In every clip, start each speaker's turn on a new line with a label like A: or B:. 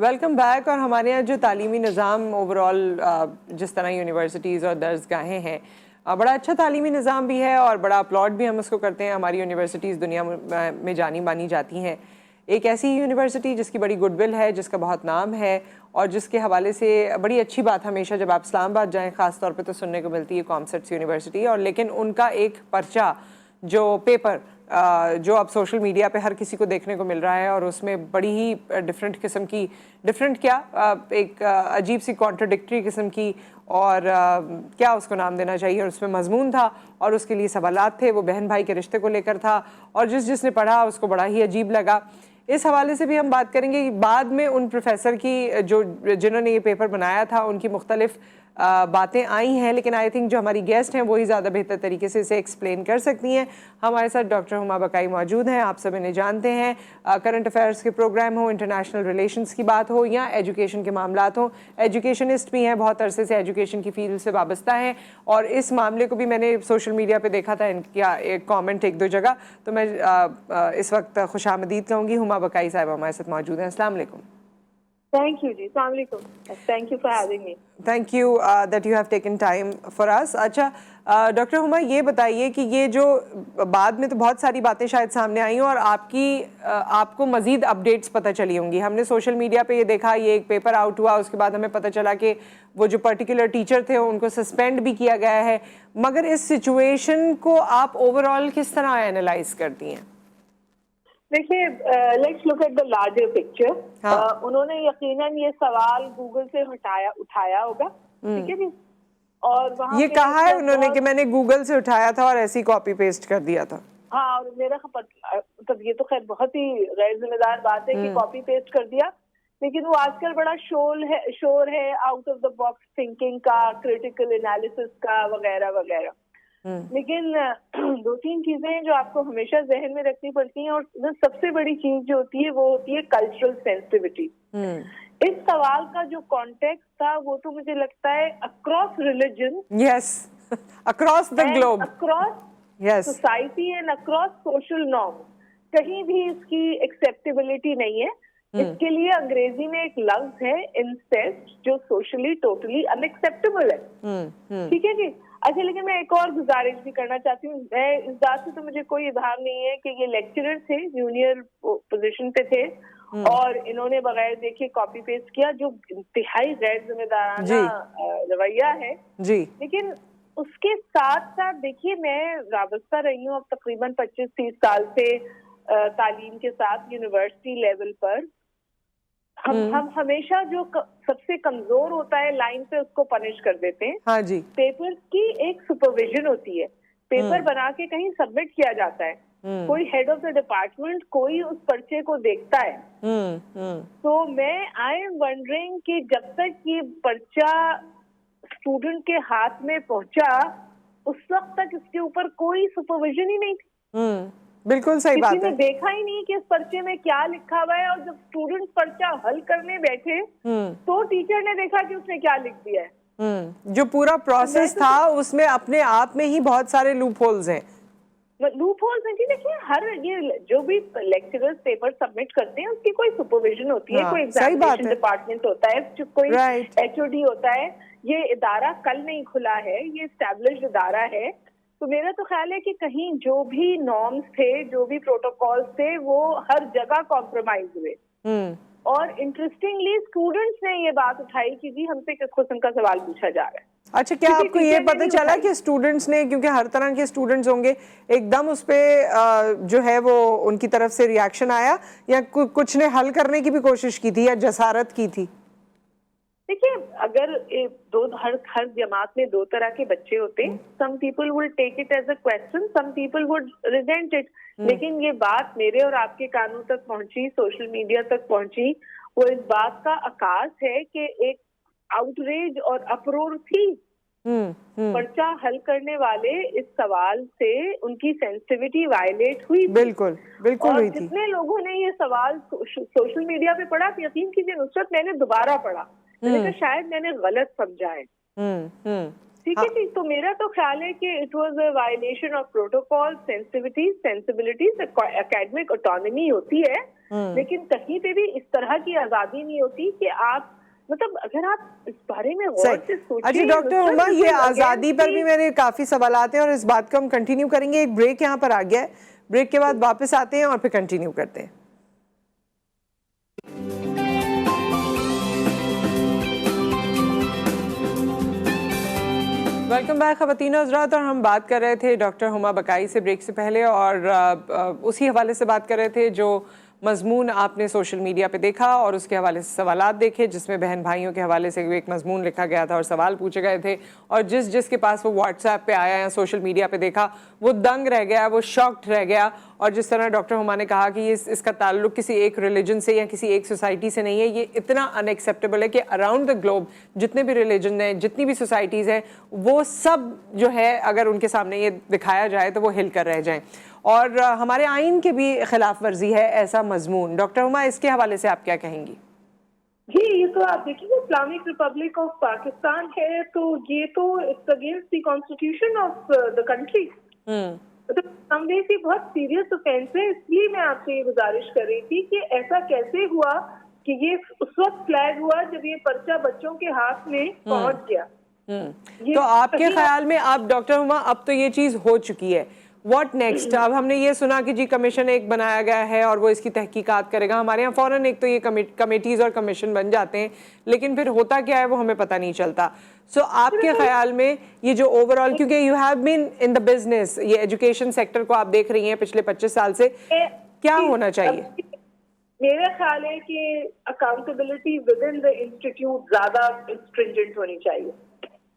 A: Welcome back. और हमारे यहाँ जो तालीमी निज़ाम ओवरऑल जिस तरह यूनिवर्सिटीज़ और दर्सगाहें हैं, बड़ा अच्छा तालीमी निज़ाम भी है और बड़ा अपलॉड भी हम उसको करते हैं। हमारी यूनिवर्सिटीज़ दुनिया में जानी मानी जाती हैं। एक ऐसी यूनिवर्सिटी जिसकी बड़ी गुडविल है, जिसका बहुत नाम है और जिसके हवाले से बड़ी अच्छी बात हमेशा जब आप इस्लामाबाद जाएँ ख़ास तौर पे तो सुनने को मिलती है कॉमसर्ट्स यूनिवर्सिटी। और लेकिन उनका एक पर्चा जो पेपर जो अब सोशल मीडिया पे हर किसी को देखने को मिल रहा है और उसमें बड़ी ही डिफरेंट किस्म की, डिफरेंट क्या, एक अजीब सी कॉन्ट्रडिक्टरी किस्म की और क्या उसको नाम देना चाहिए, और उसमें मजमून था और उसके लिए सवालात थे, वो बहन भाई के रिश्ते को लेकर था और जिसने पढ़ा उसको बड़ा ही अजीब लगा। इस हवाले से भी हम बात करेंगे कि बाद में उन प्रोफेसर की जिन्होंने ये पेपर बनाया था उनकी मुख्तलिफ बातें आई हैं, लेकिन आई थिंक जो हमारी गेस्ट हैं वो ही ज़्यादा बेहतर तरीके से इसे एक्सप्लेन कर सकती हैं। हमारे साथ डॉक्टर हुमा बकाई मौजूद हैं। आप सब इन्हें जानते हैं, करंट अफेयर्स के प्रोग्राम हो, इंटरनेशनल रिलेशंस की बात हो या एजुकेशन के मामलात हो, एजुकेशनिस्ट भी हैं, बहुत अरसे से एजुकेशन की फील्ड से वाबस्ता हैं। और इस मामले को भी मैंने सोशल मीडिया पर देखा था, इनका एक कॉमेंट एक दो जगह, तो मैं इस वक्त खुशामदीद कहूँगी। हुमा बकाई साहब हमारे साथ मौजूद हैं। अस्सलाम वालेकुम।
B: Thank you जी, अस्सलाम वालेकुम। Thank you for having me.
A: Thank you that you have taken time for us. अच्छा डॉक्टर हुमा, ये बताइए कि ये जो बाद में तो बहुत सारी बातें शायद सामने आई और आपको मज़ीद अपडेट्स पता चली होंगी। हमने सोशल मीडिया पे ये देखा, ये एक पेपर आउट हुआ, उसके बाद हमें पता चला कि वो जो पर्टिकुलर टीचर थे उनको सस्पेंड भी किया गया है। मगर इस सिचुएशन को आप ओवरऑल किस तरह एनालाइज करती हैं?
B: देखिए, let's look at the larger picture. उन्होंने यकीनन ये सवाल गूगल से उठाया होगा, ठीक है जी। और वहाँ
A: ये कहा है उन्होंने कि मैंने गूगल से उठाया था और ऐसी कॉपी पेस्ट कर दिया था।
B: हाँ, और मेरा मतलब ये तो खैर बहुत ही गैर जिम्मेदार बात है कि कॉपी पेस्ट कर दिया, लेकिन वो आजकल बड़ा शोर है out of the box thinking का, क्रिटिकल एनालिसिस का, वगैरह वगैरह। लेकिन दो तीन चीजें जो आपको हमेशा जहन में रखनी पड़ती हैं, और सबसे बड़ी चीज जो होती है वो होती है कल्चरल सेंसिटिविटी। इस सवाल का जो कॉन्टेक्स्ट था वो तो मुझे लगता है across religion,
A: yes, across the globe,
B: across society and across social norm, कहीं भी इसकी एक्सेप्टेबिलिटी नहीं है। इसके लिए अंग्रेजी में एक लफ्ज है इंसेस्ट, जो सोशली टोटली अनएक्सेप्टेबल है, ठीक है जी। अच्छा, लेकिन मैं एक और गुजारिश भी करना चाहती हूँ। मैं इस बात से तो मुझे कोई इल्हाम नहीं है कि ये लेक्चरर थे, जूनियर पोजीशन पे थे और इन्होंने बगैर देखे कॉपी पेस्ट किया, जो इंतहाई गैर जिम्मेदाराना रवैया है जी। लेकिन उसके साथ साथ देखिए, मैं वाबस्ता रही हूँ अब तकरीबन 25-30 साल से तालीम के साथ यूनिवर्सिटी लेवल पर। हम हमेशा जो सबसे कमजोर होता है लाइन पे उसको पनिश कर देते हैं। हाँ जी। पेपर की एक सुपरविजन होती है, पेपर बना के कहीं सबमिट किया जाता है, कोई हेड ऑफ द डिपार्टमेंट कोई उस पर्चे को देखता है। तो आई एम वंडरिंग कि जब तक ये पर्चा स्टूडेंट के हाथ में पहुंचा उस वक्त तक इसके ऊपर कोई सुपरविजन ही नहीं थी।
A: बिल्कुल सही बात है।
B: किसी ने देखा ही नहीं कि इस पर्चे में क्या लिखा हुआ है, और जब स्टूडेंट पर्चा हल करने बैठे तो टीचर ने देखा कि उसने क्या लिख दिया है।
A: जो पूरा प्रोसेस था उसमें अपने आप में ही बहुत सारे लूप होल्स हैं।
B: लूप होल्स हैं जी। देखिए, हर ये जो भी लेक्चरर्स पेपर सबमिट करते हैं उसकी कोई सुपरविजन होती है, कोई एग्जामिनेशन डिपार्टमेंट होता है, कोई HOD होता है। ये इदारा कल नहीं खुला है, ये एस्टैब्लिश्ड इदारा है। तो मेरा तो ख्याल है कि कहीं जो भी नॉर्म्स थे, जो भी प्रोटोकॉल्स थे, वो हर जगह कॉम्प्रोमाइज हुए। और इंटरेस्टिंगली स्टूडेंट्स ने ये बात उठाई कि जी हमसे किस किस्म का सवाल पूछा जा रहा है।
A: अच्छा, क्या आपको ये पता चला कि स्टूडेंट्स ने, क्योंकि हर तरह के स्टूडेंट्स होंगे, एकदम उस पे जो है वो उनकी तरफ से रिएक्शन आया या कुछ ने हल करने की भी कोशिश की थी या जसारत की थी?
B: देखिए, अगर हर जमात में दो तरह के बच्चे होते हैं। Some people will take it as a question, some people would reject it. लेकिन ये बात मेरे और आपके कानों तक पहुंची, सोशल मीडिया तक पहुंची, वो इस बात का आकाश है कि एक आउटरेज और अपरोर थी। पर्चा हल करने वाले इस सवाल से उनकी सेंसिटिविटी वायलेट हुई।
A: बिल्कुल बिल्कुल हुई थी।
B: जितने लोगों ने ये सवाल सोशल मीडिया पे पढ़ा, यकीन कीजिए नुसरत, मैंने दोबारा पढ़ा, मैंने कहा शायद मैंने गलत समझा है। ठीक है जी। तो मेरा तो ख्याल है कि it was a violation of protocol, sensibilities, academic autonomy होती है, लेकिन कहीं पे भी इस तरह की आजादी नहीं होती कि आप मतलब अगर आप इस बारे में गौर से सोचिए।
A: अच्छा डॉक्टर हुमा, ये आजादी पर भी मेरे काफी सवाल आते हैं और इस बात को हम कंटिन्यू करेंगे। एक ब्रेक यहाँ पर आ गया है, ब्रेक के बाद वापस आते हैं और फिर कंटिन्यू करते हैं। वेलकम बैक ख़वातीन हज़रात। और हम बात कर रहे थे डॉक्टर हुमा बकाई से ब्रेक से पहले, और उसी हवाले से बात कर रहे थे जो मजमून आपने सोशल मीडिया पे देखा और उसके हवाले से सवालात देखे, जिसमें बहन भाइयों के हवाले से एक मजमून लिखा गया था और सवाल पूछे गए थे, और जिसके पास वो व्हाट्सएप पे आया या सोशल मीडिया पे देखा वो दंग रह गया, वो शॉक्ड रह गया। और जिस तरह डॉक्टर हुमा ने कहा कि इसका ताल्लुक किसी एक रिलीजन से या किसी एक सोसाइटी से नहीं है, ये इतना अनएक्सेप्टेबल है कि अराउंड द ग्लोब जितने भी रिलीजन हैं, जितनी भी सोसाइटीज़ हैं, वो सब जो है अगर उनके सामने ये दिखाया जाए तो वो हिल कर रह जाएं। और हमारे आइन के भी खिलाफ वर्जी है ऐसा मजमून। डॉक्टर हुमा, इसके हवाले से आप क्या कहेंगी?
B: जी, ये तो आप देखिए इस्लामिक रिपब्लिक ऑफ पाकिस्तान है, तो ये तो it's against the constitution of the country. तो समझे कि बहुत सीरियस ऑफेंस है। इसलिए मैं आपसे ये गुजारिश कर रही थी कि ऐसा कैसे हुआ कि ये उस वक्त फ्लैग हुआ जब ये पर्चा बच्चों के हाथ में पहुंच गया।
A: तो आपके ख्याल में अब डॉक्टर हुमा, अब तो ये चीज हो चुकी है, व्हाट नेक्स्ट? अब हमने ये सुना कि जी कमीशन एक बनाया गया है और वो इसकी तहकीकात करेगा। हमारे यहाँ फौरन एक तो ये कमेटीज और कमीशन बन जाते हैं, लेकिन फिर होता क्या है वो हमें पता नहीं चलता। सो आपके ख्याल में ये जो ओवरऑल, क्योंकि you have been in the business, ये एजुकेशन सेक्टर को आप देख रही हैं पिछले 25 साल से, क्या होना चाहिए?
B: मेरा ख्याल है कि accountability with in the institute ज्यादा स्ट्रिंजेंट होनी चाहिए।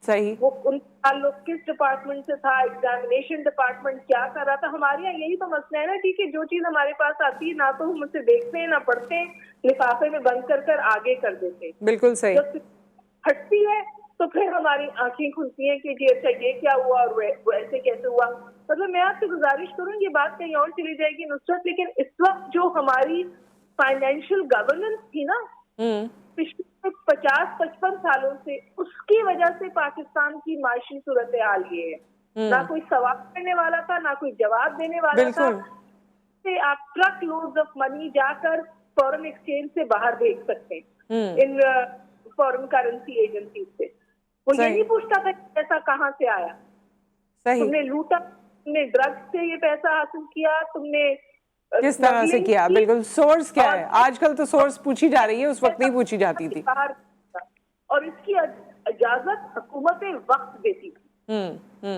A: सही।
B: वो उन लोग किस डिपार्टमेंट से था, एग्जामिनेशन डिपार्टमेंट क्या कर रहा था। हमारे यहाँ यही तो मसला है ना, ठीक है, जो चीज हमारे पास आती है ना तो हम उसे देखते हैं ना पढ़ते हैं, लिफाफे में बंद कर आगे कर देते हैं।
A: बिल्कुल सही।
B: जब हटती है तो फिर हमारी आंखें खुलती हैं कि जी अच्छा ये क्या हुआ और वो ऐसे कैसे हुआ। मतलब मैं आपसे गुजारिश करूँ, ये बात कहीं और चली जाएगी नुसरत, लेकिन इस वक्त जो हमारी फाइनेंशियल गवर्नेंस थी ना पिछले 50-55 सालों से, उसकी वजह से पाकिस्तान की माशी सूरत हाल ये है। ना कोई सवाल करने वाला था, ना कोई जवाब देने वाला था। से आप ट्रक लोड्स ऑफ मनी जाकर फॉरेन एक्सचेंज से बाहर भेज सकते हैं इन फॉरेन करेंसी एजेंसी से। वो ये नहीं पूछता था पैसा कहाँ से आया, तुमने लूटा, तुमने ड्रग्स से ये पैसा हासिल किया, तुमने
A: किस तरह से किया, बिल्कुल सोर्स क्या है। आजकल तो सोर्स पूछी जा रही है, उस वक्त नहीं पूछी जाती थी।
B: और इसकी इजाजत हुकूमत वक्त देती थी।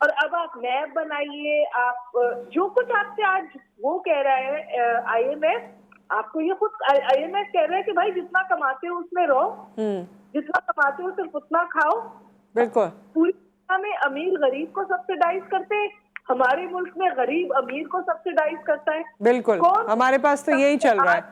B: और अब आप मैप बनाइए, आप जो कुछ आपसे आज वो कह रहा है IMF, आपको ये खुद IMF कह रहा है कि भाई जितना कमाते हो उसमें रहो, जितना कमाते हो सिर्फ उतना खाओ।
A: बिल्कुल।
B: पूरी दुनिया में अमीर गरीब को सब्सिडाइज करते हैं, हमारे मुल्क में गरीब अमीर को सब्सिडाइज करता है।
A: बिल्कुल, हमारे पास तो यही चल रहा है।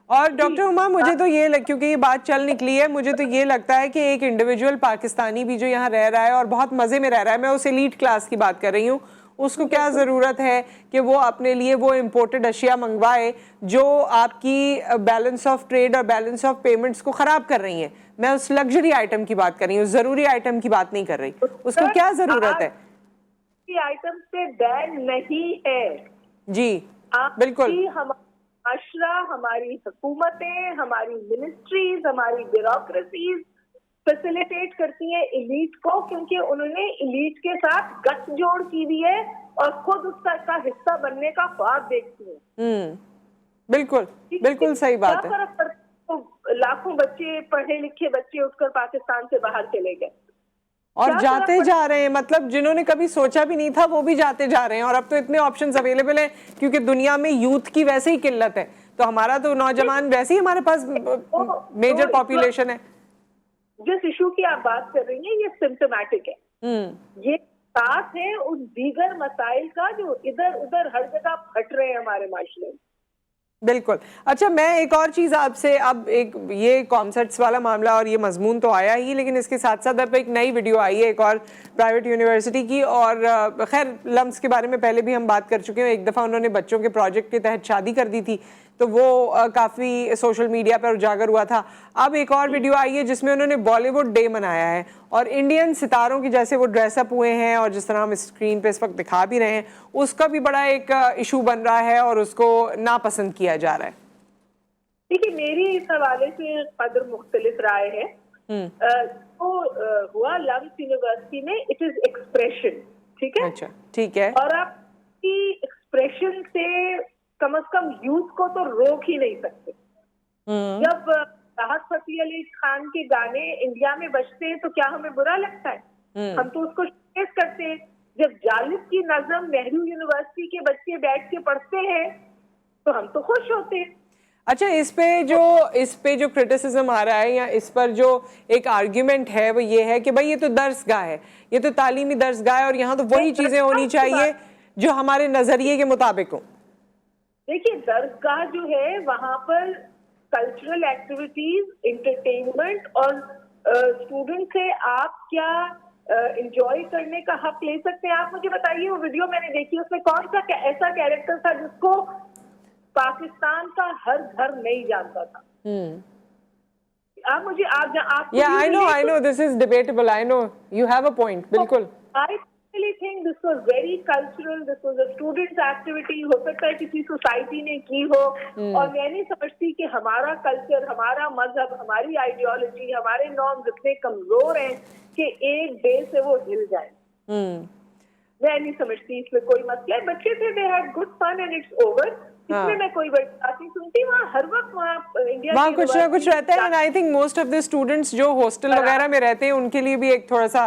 A: और डॉक्टर हुमा, मुझे तो ये क्योंकि ये बात चल निकली है, मुझे तो ये लगता है कि एक इंडिविजुअल पाकिस्तानी भी जो यहाँ रह रहा है और बहुत मजे में रह रहा है, मैं उस एलीट क्लास की बात कर रही हूँ, उसको क्या जरूरत है कि वो अपने लिए वो इम्पोर्टेड अशिया मंगवाए जो आपकी बैलेंस ऑफ ट्रेड और बैलेंस ऑफ पेमेंट्स को खराब कर रही है। मैं उस लग्जरी आइटम की बात कर रही हूँ, जरूरी आइटम की बात नहीं कर रही। उसको क्या जरूरत है?
B: आइटम पे बैन नहीं है
A: जी, बिल्कुल।
B: माशरा, हमारी हुकूमतें, हमारी मिनिस्ट्रीज, हमारी ब्यूरोक्रेसीज फैसिलिटेट करती हैं एलीट को, क्योंकि उन्होंने एलीट के साथ गठजोड़ की हुई है और खुद उसका हिस्सा बनने का ख्वाब देखती हैं।
A: बिल्कुल बिल्कुल सही बात है।
B: क्या फर्क पड़ता है? तो लाखों बच्चे, पढ़े लिखे बच्चे उठकर पाकिस्तान से बाहर चले गए
A: और जाते जा रहे हैं, मतलब जिन्होंने कभी सोचा भी नहीं था वो भी जाते जा रहे हैं। और अब तो इतने ऑप्शंस अवेलेबल हैं क्योंकि दुनिया में यूथ की वैसे ही किल्लत है, तो हमारा तो नौजवान वैसे ही हमारे पास मेजर पॉपुलेशन है।
B: जिस इशू की आप बात कर रही हैं ये सिम्टोमेटिक है, ये साथ है उन दीगर मसाइल का जो इधर उधर हर जगह फट रहे हैं हमारे माशरे में।
A: बिल्कुल। अच्छा, मैं एक और चीज़ आपसे, अब एक ये कॉन्सर्ट्स वाला मामला और ये मजमून तो आया ही, लेकिन इसके साथ साथ अब एक नई वीडियो आई है एक और प्राइवेट यूनिवर्सिटी की, और खैर लम्स के बारे में पहले भी हम बात कर चुके हैं। एक दफ़ा उन्होंने बच्चों के प्रोजेक्ट के तहत शादी कर दी थी, तो वो काफ़ी सोशल मीडिया पर उजागर हुआ था। अब एक और वीडियो आई है जिसमें उन्होंने बॉलीवुड डे मनाया है और इंडियन सितारों की जैसे वो ड्रेसअप हुए हैं और जिस तरह हम स्क्रीन पे इस वक्त दिखा भी रहे हैं, उसका भी बड़ा एक इशू बन रहा है और उसको नापसंद किया जा रहा है।
B: देखिए, मेरी इस हवाले से कदर मुख्तलिफ राय है। तो हुआ लम्स यूनिवर्सिटी में, इट इज एक्सप्रेशन, ठीक है।
A: अच्छा, ठीक है।
B: और आपकी एक्सप्रेशन से कम से कम यूथ को तो रोक ही नहीं सकते। जब राहत फतेह अली खान के गाने इंडिया में बजते हैं तो क्या हमें बुरा लगता है? हम तो उसको शेयर करते हैं। जब जालिब की नज़म नेहरू यूनिवर्सिटी के बच्चे बैठ के पढ़ते हैं तो हम तो खुश होते हैं।
A: अच्छा, इस पे जो क्रिटिसिज्म आ रहा है या इस पर जो एक आर्ग्यूमेंट है वो ये है कि भाई ये तो दर्सगाह है, ये तो तालीमी दर्सगाह है और यहाँ तो वही चीजें होनी चाहिए जो हमारे नजरिए के मुताबिक हो।
B: देखिए, दर्सगाह जो है वहां पर कल्चरल एक्टिविटीज, एंटरटेनमेंट और स्टूडेंट से आप क्या एंजॉय करने का हक ले सकते हैं। आप मुझे बताइए, वो वीडियो मैंने देखी, उसमें कौन सा ऐसा कैरेक्टर था जिसको पाकिस्तान का हर घर नहीं जानता था? आप मुझे
A: I know this is debatable. I know you have a point. बिल्कुल।
B: I really think this was very cultural. This was a students' activity. हो सकता है किसी सोसाइटी ने की हो और मैं नहीं समझती कि हमारा कल्चर, हमारा मजहब, हमारी आइडियोलॉजी, हमारे नॉर्म्स इतने कमजोर हैं कि एक डे से वो हिल जाए। मैं नहीं समझती इसमें कोई मसला है। बच्चे थे, they had good fun and it's over. इसमें मैं कोई बड़ी बात नहीं सुनती। वहाँ हर वक्त वहाँ
A: कुछ ना कुछ रहता है। And I think most of the students जो हॉस्टल वगैरह में रहते हैं उनके लिए भी एक थोड़ा सा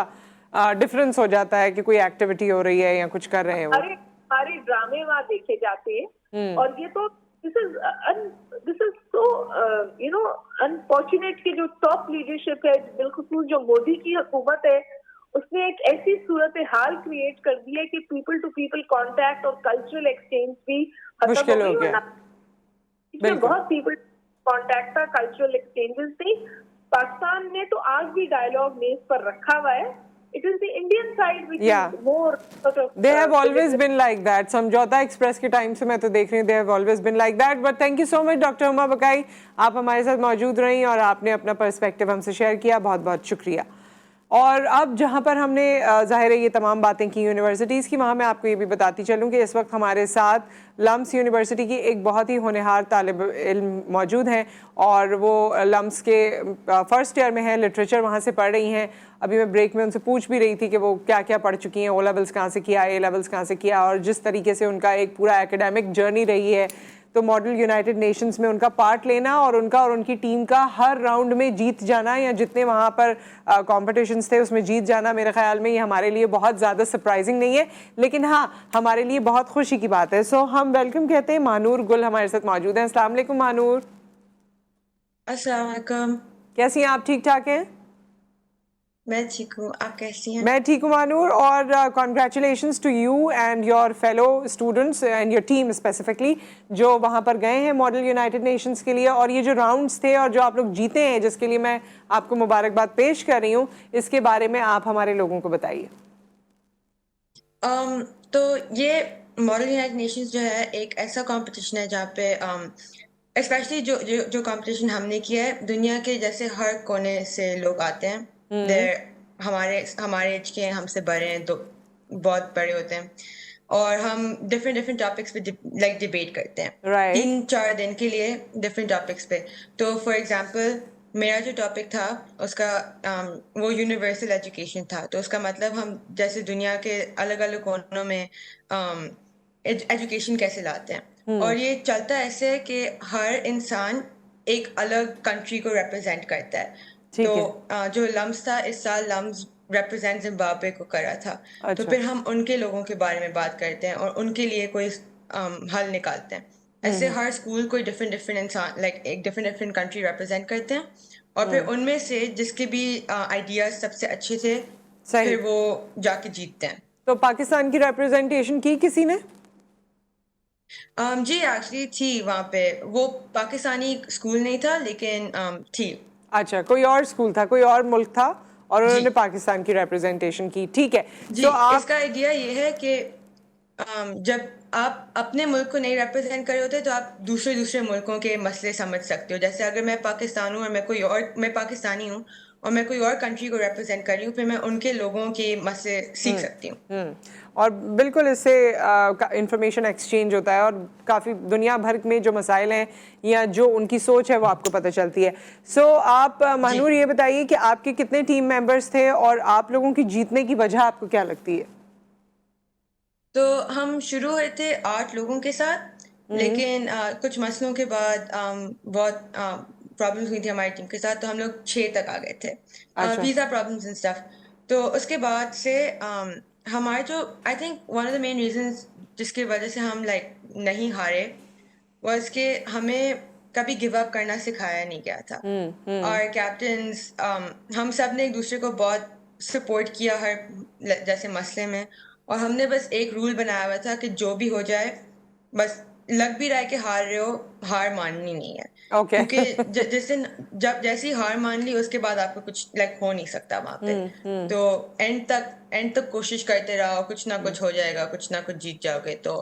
A: डिफरेंस हो जाता है कि कोई एक्टिविटी हो रही है या कुछ कर रहे हैं वो।
B: हमारे ड्रामे वहाँ देखे जाते हैं और ये तो दिस इज सो अनफॉर्चुनेट कि जो टॉप लीडरशिप है, बिलखुसूस जो मोदी की हुकूमत है, उसने एक ऐसी सूरत हाल क्रिएट कर दी है कि पीपल टू पीपल कांटेक्ट और कल्चरल एक्सचेंज भी
A: मुश्किल हो गया।
B: इसमें बहुत पीपल कांटेक्ट था, कल्चरल एक्सचेंजेस थी। पाकिस्तान ने तो आज भी डायलॉग मेज पर रखा हुआ है। It is the Indian side which is more sort of.
A: They have always been like that. समझौता एक्सप्रेस के टाइम से मैं तो देख रही हूँ, they have always been like that. But thank you so much, doctor Huma Bakai, आप हमारे साथ मौजूद रही और आपने अपना पर्सपेक्टिव हमसे शेयर किया, बहुत बहुत शुक्रिया। और अब जहाँ पर हमने ज़ाहिर है ये तमाम बातें की यूनिवर्सिटीज़ की, वहाँ मैं आपको ये भी बताती चलूँ कि इस वक्त हमारे साथ लम्स यूनिवर्सिटी की एक बहुत ही होनहार तालिब इल्म मौजूद हैं और वो लम्स के फर्स्ट ईयर में हैं, लिटरेचर वहाँ से पढ़ रही हैं। अभी मैं ब्रेक में उनसे पूछ भी रही थी कि वो क्या क्या पढ़ चुकी हैं, ओ लेवल्स कहाँ से किया, ए लेवल्स कहाँ से किया, और जिस तरीके से उनका एक पूरा एकेडमिक जर्नी रही है। तो मॉडल यूनाइटेड नेशंस में उनका पार्ट लेना और उनकी टीम का हर राउंड में जीत जाना या जितने वहाँ पर कॉम्पिटिशन्स थे उसमें जीत जाना, मेरे ख्याल में ये हमारे लिए बहुत ज़्यादा सरप्राइजिंग नहीं है, लेकिन हाँ हमारे लिए बहुत खुशी की बात है। सो हम वेलकम कहते हैं, महानूर गुल हमारे साथ मौजूद हैं। अस्सलाम वालेकुम महानूर।
C: अस्सलाम वालेकुम।
A: कैसी हैं आप? ठीक ठाक हैं?
C: मैं ठीक हूँ, आप कैसी हैं?
A: मैं ठीक हूँ महानूर, और congratulations to you and your fellow students and your team specifically जो वहाँ पर गए हैं मॉडल यूनाइटेड नेशंस के लिए, और ये जो राउंड्स थे और जो आप लोग जीते हैं जिसके लिए मैं आपको मुबारकबाद पेश कर रही हूँ, इसके बारे में आप हमारे लोगों को बताइए।
C: तो ये मॉडल यूनाइटेड नेशंस जो है एक ऐसा कंपटीशन है जहाँ पे स्पेशली जो कंपटीशन हमने किया है, दुनिया के जैसे हर कोने से लोग आते हैं। हमारे एज के हमसे बड़े हैं, तो बहुत बड़े होते हैं और हम डिफरेंट टॉपिक्स पे लाइक डिबेट करते हैं 3-4 दिन के लिए डिफरेंट टॉपिक्स पे। तो फॉर एग्जांपल मेरा जो टॉपिक था उसका वो यूनिवर्सल एजुकेशन था। तो उसका मतलब हम जैसे दुनिया के अलग अलग कोनों में एजुकेशन कैसे लाते हैं, और ये चलता ऐसे है कि हर इंसान एक अलग कंट्री को रिप्रेजेंट करता है। तो जो लम्स था, इस साल लम्स रिप्रेजेंट जिम्बाब्वे को करा था। अच्छा। तो फिर हम उनके लोगों के बारे में बात करते हैं और उनके लिए कोई हल निकालते हैं। ऐसे हर स्कूल कोई डिफरेंट इंसान लाइक एक डिफरेंट कंट्री रिप्रेजेंट करते हैं और फिर उनमें से जिसके भी आइडियाज सबसे अच्छे थे फिर वो जाके जीतते हैं।
A: तो पाकिस्तान की रिप्रेजेंटेशन की किसी ने?
C: जी एक्चुअली थी वहाँ पे, वो पाकिस्तानी स्कूल नहीं था लेकिन थी।
A: अच्छा, कोई और स्कूल था, कोई और मुल्क था और उन्होंने पाकिस्तान की रिप्रेजेंटेशन की। ठीक है।
C: तो इसका आइडिया ये है कि जब आप अपने मुल्क को नहीं रिप्रेजेंट कर रहे होते तो आप दूसरे मुल्कों के मसले समझ सकते हो। जैसे अगर मैं पाकिस्तान हूँ और मैं पाकिस्तानी हूँ और मैं कोई और कंट्री को रिप्रेजेंट कर रही हूँ, फिर मैं उनके लोगों के मसले सीख सकती हूँ।
A: और बिल्कुल इससे इंफॉर्मेशन एक्सचेंज होता है और काफ़ी दुनिया भर में जो मसाइल हैं या जो उनकी सोच है वो आपको पता चलती है। सो आप महानूर ये बताइए कि आपके कितने टीम मेंबर्स थे और आप लोगों की जीतने की वजह आपको क्या लगती है?
C: तो हम शुरू हुए थे 8 लोगों के साथ, लेकिन कुछ मसलों के बाद बहुत प्रॉब्लम्स हुई थी हमारी टीम के साथ, तो हम लोग 6 तक आ गए थे।
A: अच्छा।
C: Visa problems and stuff. तो उसके बाद से हमारे जो I think one of the main reasons जिसकी वजह से हम लाइक नहीं हारे वाज कि हमें कभी गिव अप करना सिखाया नहीं गया था। और कैप्टन्स हम सब ने एक दूसरे को बहुत सपोर्ट किया हर जैसे मसले में, और हमने बस एक रूल बनाया हुआ था कि जो भी हो जाए, बस लग भी रहा है कि हार रहे हो, हार माननी नहीं है।
A: ओके।
C: क्योंकि जिस दिन जब जैसी हार मान ली उसके बाद आपको कुछ लाइक हो नहीं सकता वहां पे। तो एंड तक कोशिश करते रहो, कुछ ना कुछ हो जाएगा, कुछ ना कुछ जीत जाओगे। तो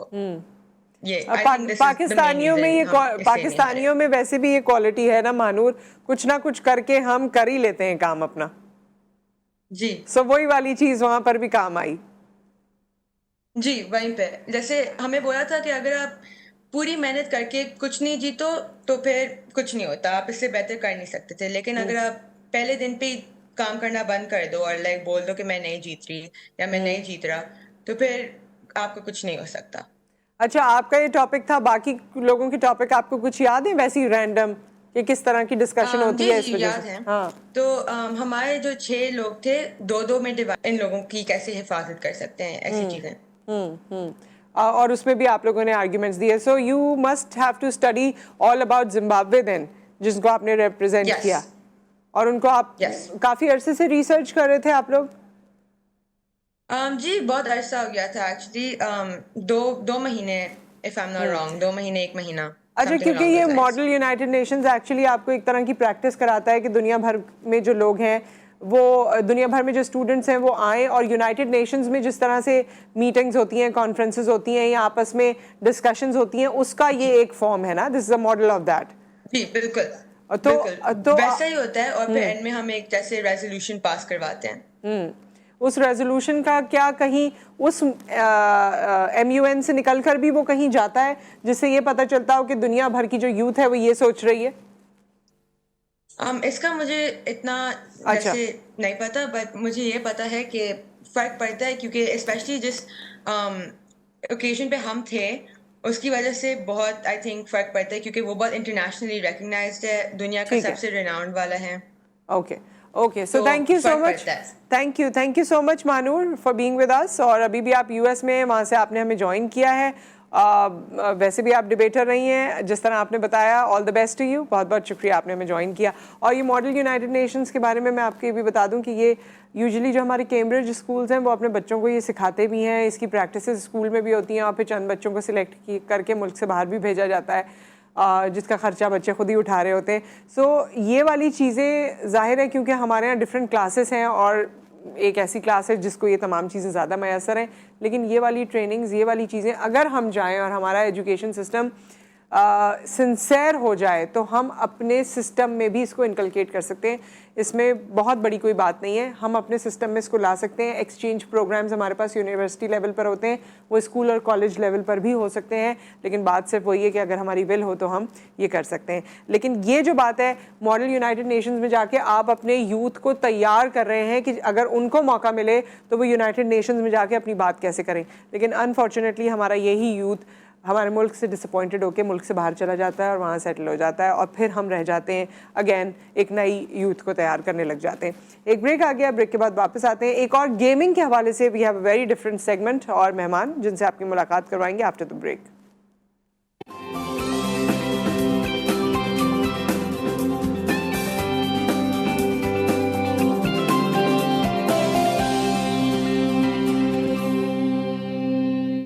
C: ये I think this is the main
A: पाकिस्तानियों में ये
C: रीजन हम इसलिए नहीं हारे।
A: पाकिस्तानियों में वैसे भी ये क्वालिटी है ना महानूर, कुछ ना कुछ करके हम कर ही लेते हैं काम अपना।
C: जी
A: सो वही वाली चीज वहां पर भी काम आई।
C: जी, वहीं पे जैसे हमें बोला था कि अगर आप पूरी मेहनत करके कुछ नहीं जीतो तो फिर कुछ नहीं होता, आप इससे बेहतर कर नहीं सकते थे। लेकिन अगर आप पहले दिन पे ही काम करना बंद कर दो और लाइक बोल दो कि मैं नहीं जीत रही या मैं नहीं जीत रहा, तो फिर आपको कुछ नहीं हो सकता।
A: अच्छा, आपका ये टॉपिक था, बाकी लोगों की टॉपिक आपको कुछ याद है वैसी रैंडम कि किस तरह की डिस्कशन होती
C: जी
A: है इस
C: जी
A: वजह
C: याद
A: से?
C: है।
A: हाँ।
C: तो हमारे जो 6 लोग थे, 2-2 में डिवाइड, इन लोगों की कैसे हिफाजत कर सकते हैं, ऐसी चीजें।
A: और उसमें भी आप लोगों ने आर्ग्यूमेंट्स दिए। So you must have to study all about Zimbabwe then, जिसको आपने रिप्रेजेंट
C: यस
A: किया, और उनको आप
C: यस
A: काफी अरसे से रिसर्च कर रहे थे आप लोग?
C: जी बहुत अरसा हो गया था एक्चुअली। 2 महीने, if I am not wrong, 2 महीने 1 महीना,
A: अच्छा,
C: समथिंग
A: क्योंकि
C: अलोंग
A: ये
C: दोस lines.
A: Model United Nations actually आपको एक तरह की प्रैक्टिस कराता है कि दुनिया भर में जो लोग हैं वो, दुनिया भर में जो स्टूडेंट्स हैं वो आएँ, और यूनाइटेड नेशंस में जिस तरह से मीटिंग्स होती हैं, कॉन्फ्रेंसेस होती हैं या आपस में डिस्कशंस होती हैं, उसका ये एक फॉर्म है ना, this is a model of that.
C: जी बिल्कुल
A: तो
C: बिल्कुल वैसा ही होता है, और फिर एंड में हम एक जैसे रेजोल्यूशन पास करवाते हैं।
A: उस रेजोल्यूशन का क्या कहीं उस MUN से निकलकर भी वो कहीं जाता है जिससे ये पता चलता हो कि दुनिया भर की जो यूथ है वो ये सोच रही है?
C: इसका मुझे इतना
A: अच्छा।
C: जैसे नहीं पता, बट मुझे ये पता है कि फर्क पड़ता है, क्योंकि स्पेशली जिस ओकेजन पे हम थे उसकी वजह से बहुत आई थिंक फर्क पड़ता है, क्योंकि वो बहुत इंटरनेशनली रिकग्नाइज्ड है, दुनिया का
A: ठीक है।
C: सबसे रिनाउंड वाला है।
A: ओके ओके, सो
C: तो
A: थैंक यू सो
C: फर्क
A: मच।
C: पड़ता है।
A: Thank you so much Mahnoor for being with us. और अभी भी आप US में हैं, वहाँ से आपने हमें ज्वाइन किया है। वैसे भी आप डिबेटर रही हैं जिस तरह आपने बताया। All the best to you, बहुत बहुत शुक्रिया आपने हमें ज्वाइन किया। और ये मॉडल यूनाइटेड नेशंस के बारे में मैं आपको ये भी बता दूं कि ये यूजुअली जो हमारे कैम्ब्रिज स्कूल्स हैं वो अपने बच्चों को ये सिखाते भी हैं, इसकी प्रैक्टिस स्कूल में भी होती हैं, और फिर चंद बच्चों को सिलेक्ट करके मुल्क से बाहर भी भेजा जाता है, जिसका खर्चा बच्चे खुद ही उठा रहे होते हैं। सो ये वाली चीज़ें ज़ाहिर है क्योंकि हमारे यहाँ डिफरेंट क्लासेस हैं, और एक ऐसी क्लास है जिसको ये तमाम चीज़ें ज़्यादा मैसर हैं, लेकिन ये वाली ट्रेनिंग्स, ये वाली चीज़ें अगर हम जाएं और हमारा एजुकेशन सिस्टम सिंसेयर हो जाए तो हम अपने सिस्टम में भी इसको इनकलकेट कर सकते हैं। इसमें बहुत बड़ी कोई बात नहीं है, हम अपने सिस्टम में इसको ला सकते हैं। एक्सचेंज प्रोग्राम्स हमारे पास यूनिवर्सिटी लेवल पर होते हैं, वो स्कूल और कॉलेज लेवल पर भी हो सकते हैं, लेकिन बात सिर्फ वही है कि अगर हमारी विल हो तो हम ये कर सकते हैं। लेकिन ये जो बात है, मॉडल यूनाइटेड नेशंस में जाके आप अपने यूथ को तैयार कर रहे हैं कि अगर उनको मौका मिले तो वो यूनाइटेड नेशंस में जाके अपनी बात कैसे करें, लेकिन अनफॉर्चुनेटली हमारा यही यूथ हमारे मुल्क से डिसअपॉइंटेड होकर मुल्क से बाहर चला जाता है और वहाँ सेटल हो जाता है, और फिर हम रह जाते हैं अगेन एक नई यूथ को तैयार करने लग जाते हैं। एक ब्रेक आ गया, ब्रेक के बाद वापस आते हैं एक और गेमिंग के हवाले से। We have a very different segment और मेहमान जिनसे आपकी मुलाकात करवाएंगे आफ्टर द ब्रेक।